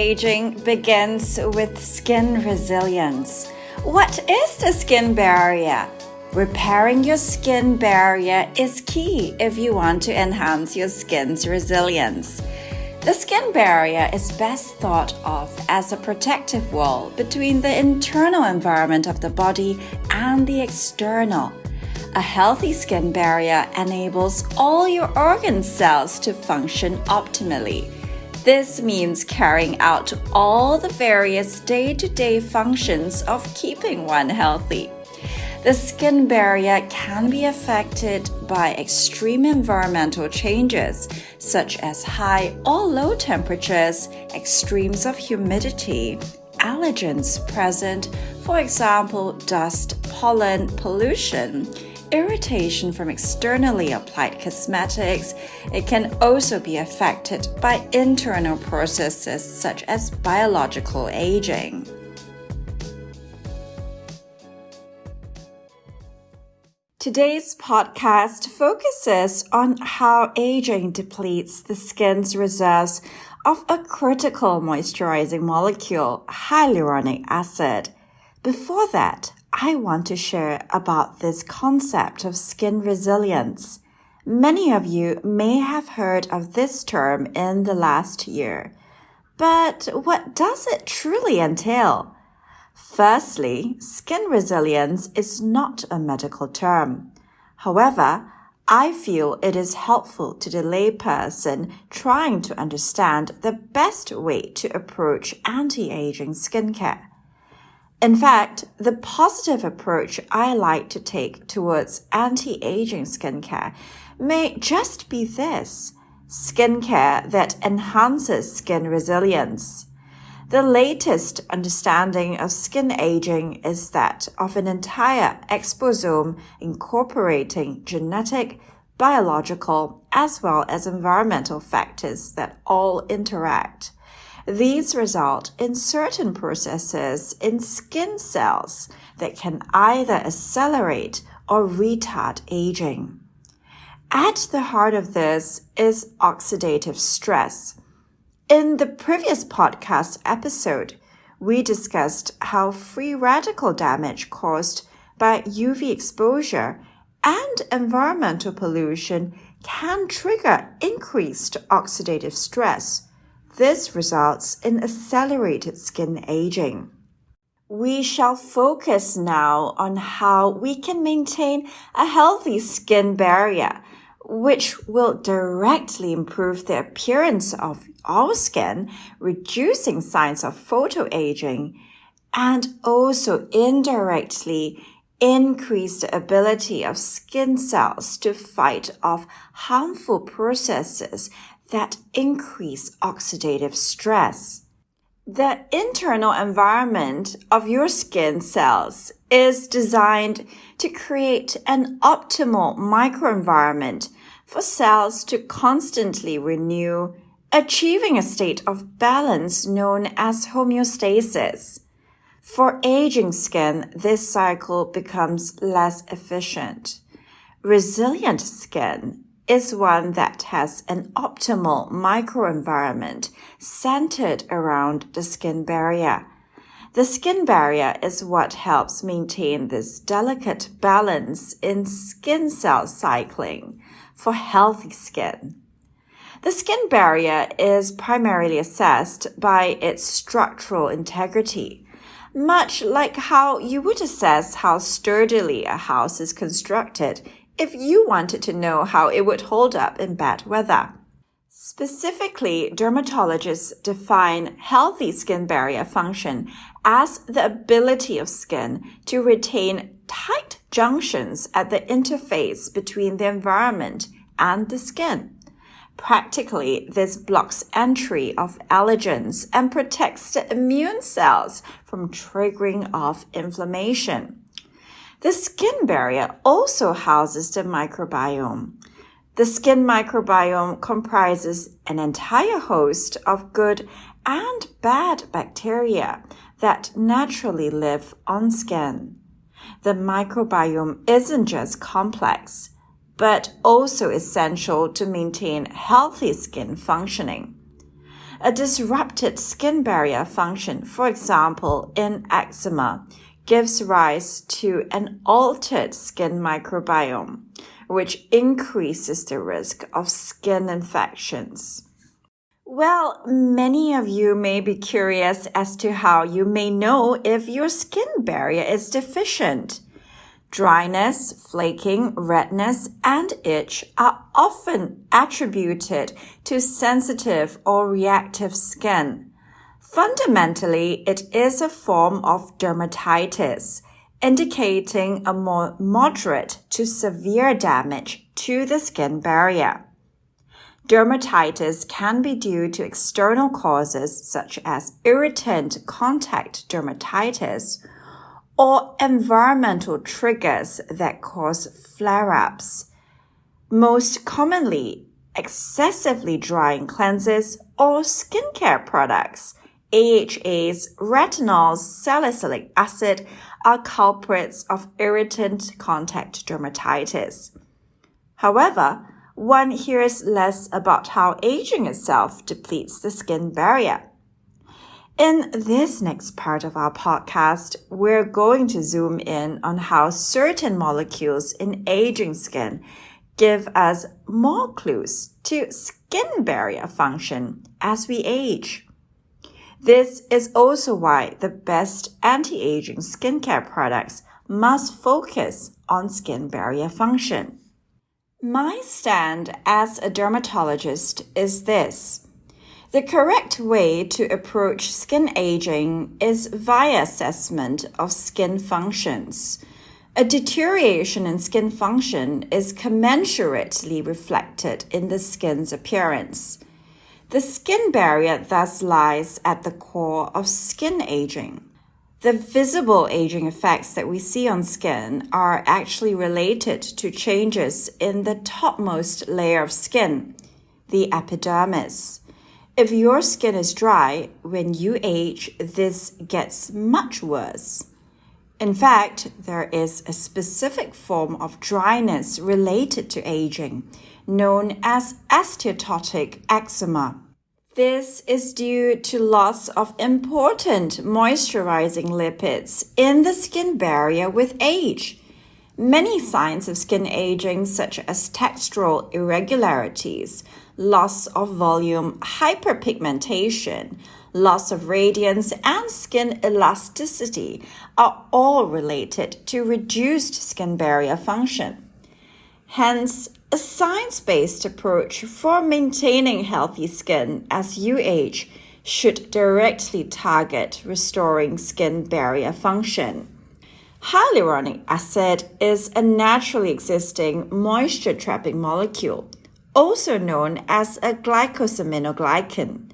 aging begins with skin resilience. What is the skin barrier? Repairing your skin barrier is key if you want to enhance your skin's resilience. The skin barrier is best thought of as a protective wall between the internal environment of the body and the external. A healthy skin barrier enables all your organ cells to function optimally. This means carrying out all the various day-to-day functions of keeping one healthy. The skin barrier can be affected by extreme environmental changes, such as high or low temperatures, extremes of humidity, allergens present, for example, dust, pollen, pollution, irritation from externally applied cosmetics. It can also be affected by internal processes such as biological aging. Today's podcast focuses on how aging depletes the skin's reserves of a critical moisturizing molecule, hyaluronic acid. Before that, I want to share about this concept of skin resilience. Many of you may have heard of this term in the last year. But what does it truly entail? Firstly, skin resilience is not a medical term. However, I feel it is helpful to the layperson trying to understand the best way to approach anti-aging skincare. In fact, the positive approach I like to take towards anti-aging skincare may just be this: skincare that enhances skin resilience. The latest understanding of skin aging is that of an entire exposome incorporating genetic, biological, as well as environmental factors that all interact. These result in certain processes in skin cells that can either accelerate or retard aging. At the heart of this is oxidative stress. In the previous podcast episode, we discussed how free radical damage caused by UV exposure and environmental pollution can trigger increased oxidative stress. This results in accelerated skin aging. We shall focus now on how we can maintain a healthy skin barrier, which will directly improve the appearance of our skin, reducing signs of photoaging, and also indirectly increase the ability of skin cells to fight off harmful processes that increase oxidative stress. The internal environment of your skin cells is designed to create an optimal microenvironment for cells to constantly renew, achieving a state of balance known as homeostasis. For aging skin, this cycle becomes less efficient. Resilient skin is one that has an optimal microenvironment centered around the skin barrier. The skin barrier is what helps maintain this delicate balance in skin cell cycling for healthy skin. The skin barrier is primarily assessed by its structural integrity, much like how you would assess how sturdily a house is constructed if you wanted to know how it would hold up in bad weather. Specifically, dermatologists define healthy skin barrier function as the ability of skin to retain tight junctions at the interface between the environment and the skin. Practically, this blocks entry of allergens and protects the immune cells from triggering off inflammation. The skin barrier also houses the microbiome. The skin microbiome comprises an entire host of good and bad bacteria that naturally live on skin. The microbiome isn't just complex, but also essential to maintain healthy skin functioning. A disrupted skin barrier function, for example, in eczema, gives rise to an altered skin microbiome, which increases the risk of skin infections. Well, many of you may be curious as to how you may know if your skin barrier is deficient. Dryness, flaking, redness, and itch are often attributed to sensitive or reactive skin. Fundamentally, it is a form of dermatitis, indicating a more moderate to severe damage to the skin barrier. Dermatitis can be due to external causes such as irritant contact dermatitis or environmental triggers that cause flare-ups. Most commonly, excessively drying cleanses or skincare products, AHAs, retinols, salicylic acid are culprits of irritant contact dermatitis. However, one hears less about how aging itself depletes the skin barrier. In this next part of our podcast, we're going to zoom in on how certain molecules in aging skin give us more clues to skin barrier function as we age. This is also why the best anti-aging skincare products must focus on skin barrier function. My stand as a dermatologist is this. The correct way to approach skin aging is via assessment of skin functions. A deterioration in skin function is commensurately reflected in the skin's appearance. The skin barrier thus lies at the core of skin aging. The visible aging effects that we see on skin are actually related to changes in the topmost layer of skin, the epidermis. If your skin is dry, when you age, this gets much worse. In fact, there is a specific form of dryness related to aging, known as asteatotic eczema. This is due to loss of important moisturizing lipids in the skin barrier with age. Many signs of skin aging, such as textural irregularities, loss of volume, hyperpigmentation, loss of radiance, and skin elasticity, are all related to reduced skin barrier function. Hence, a science-based approach for maintaining healthy skin as you age should directly target restoring skin barrier function. Hyaluronic acid is a naturally existing moisture-trapping molecule, also known as a glycosaminoglycan.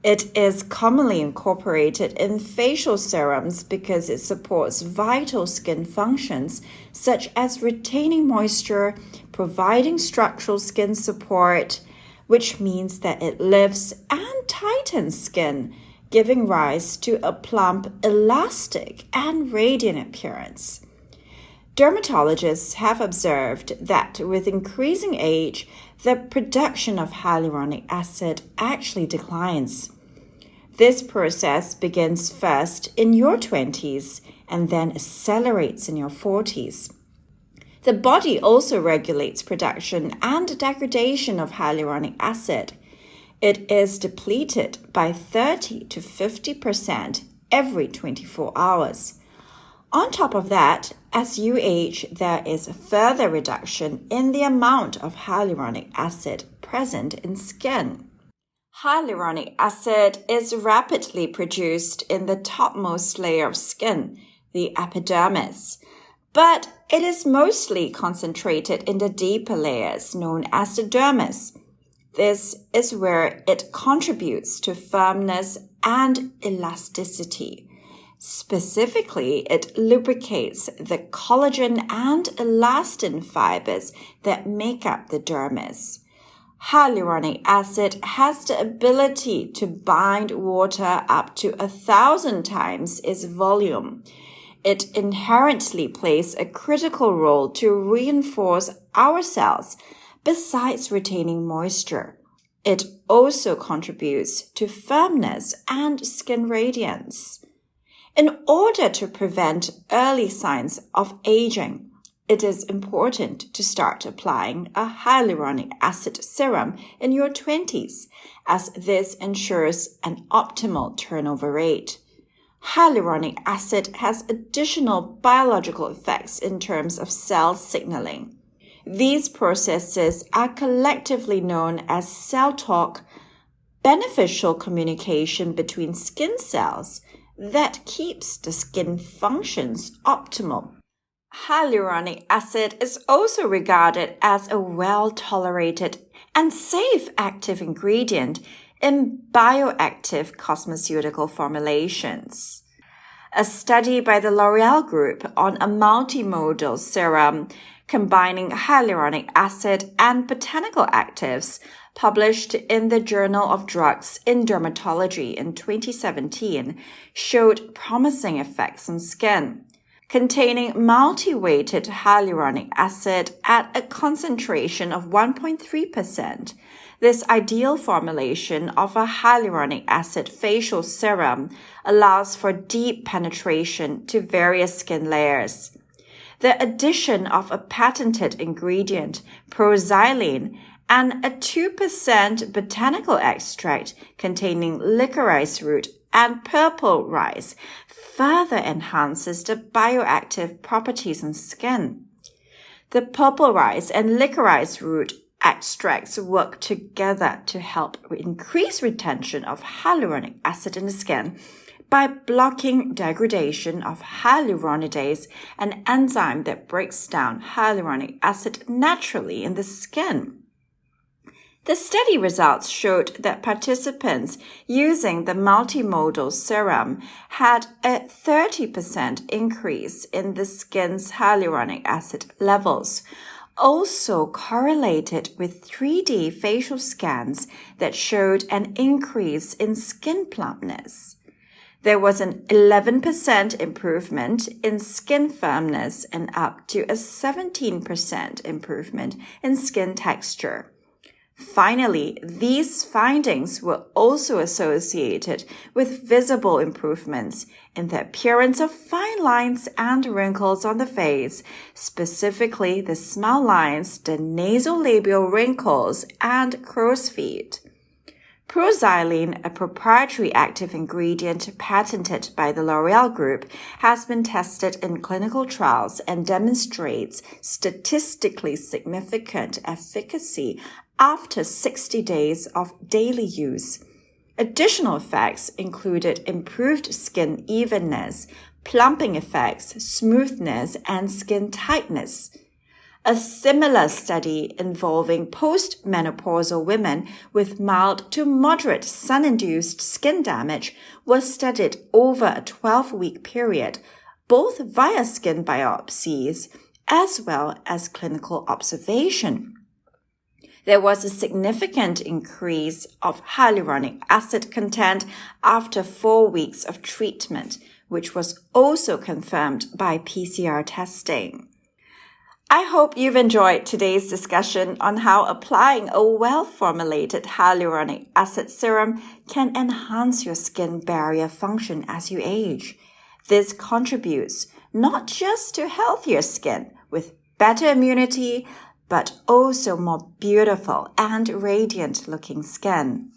It is commonly incorporated in facial serums because it supports vital skin functions such as retaining moisture, providing structural skin support, which means that it lifts and tightens skin, giving rise to a plump, elastic, and radiant appearance. Dermatologists have observed that with increasing age, the production of hyaluronic acid actually declines. This process begins first in your 20s and then accelerates in your 40s. The body also regulates production and degradation of hyaluronic acid. It is depleted by 30 to 50% every 24 hours. On top of that, as you age, there is a further reduction in the amount of hyaluronic acid present in skin. Hyaluronic acid is rapidly produced in the topmost layer of skin, the epidermis, but it is mostly concentrated in the deeper layers known as the dermis. This is where it contributes to firmness and elasticity. Specifically, it lubricates the collagen and elastin fibers that make up the dermis. Hyaluronic acid has the ability to bind water up to 1,000 times its volume. It inherently plays a critical role to reinforce our cells, besides retaining moisture. It also contributes to firmness and skin radiance. In order to prevent early signs of aging, it is important to start applying a hyaluronic acid serum in your 20s, as this ensures an optimal turnover rate. Hyaluronic acid has additional biological effects in terms of cell signaling. These processes are collectively known as cell talk, beneficial communication between skin cells that keeps the skin functions optimal. Hyaluronic acid is also regarded as a well-tolerated and safe active ingredient in bioactive cosmeceutical formulations. A study by the L'Oreal Group on a multimodal serum combining hyaluronic acid and botanical actives, published in the Journal of Drugs in Dermatology in 2017, showed promising effects on skin. Containing multi-weighted hyaluronic acid at a concentration of 1.3%, this ideal formulation of a hyaluronic acid facial serum allows for deep penetration to various skin layers. The addition of a patented ingredient, proxylene, and a 2% botanical extract containing licorice root and purple rice further enhances the bioactive properties in skin. The purple rice and licorice root extracts work together to help increase retention of hyaluronic acid in the skin by blocking degradation of hyaluronidase, an enzyme that breaks down hyaluronic acid naturally in the skin. The study results showed that participants using the multimodal serum had a 30% increase in the skin's hyaluronic acid levels, also correlated with 3D facial scans that showed an increase in skin plumpness. There was an 11% improvement in skin firmness and up to a 17% improvement in skin texture. Finally, these findings were also associated with visible improvements in the appearance of fine lines and wrinkles on the face, specifically the smile lines, the nasolabial wrinkles, and crow's feet. Proxylene, a proprietary active ingredient patented by the L'Oreal Group, has been tested in clinical trials and demonstrates statistically significant efficacy after 60 days of daily use. Additional effects included improved skin evenness, plumping effects, smoothness, and skin tightness. A similar study involving postmenopausal women with mild to moderate sun-induced skin damage was studied over a 12-week period, both via skin biopsies as well as clinical observation. There was a significant increase of hyaluronic acid content after 4 weeks of treatment, which was also confirmed by PCR testing. I hope you've enjoyed today's discussion on how applying a well-formulated hyaluronic acid serum can enhance your skin barrier function as you age. This contributes not just to healthier skin with better immunity, but also more beautiful and radiant looking skin.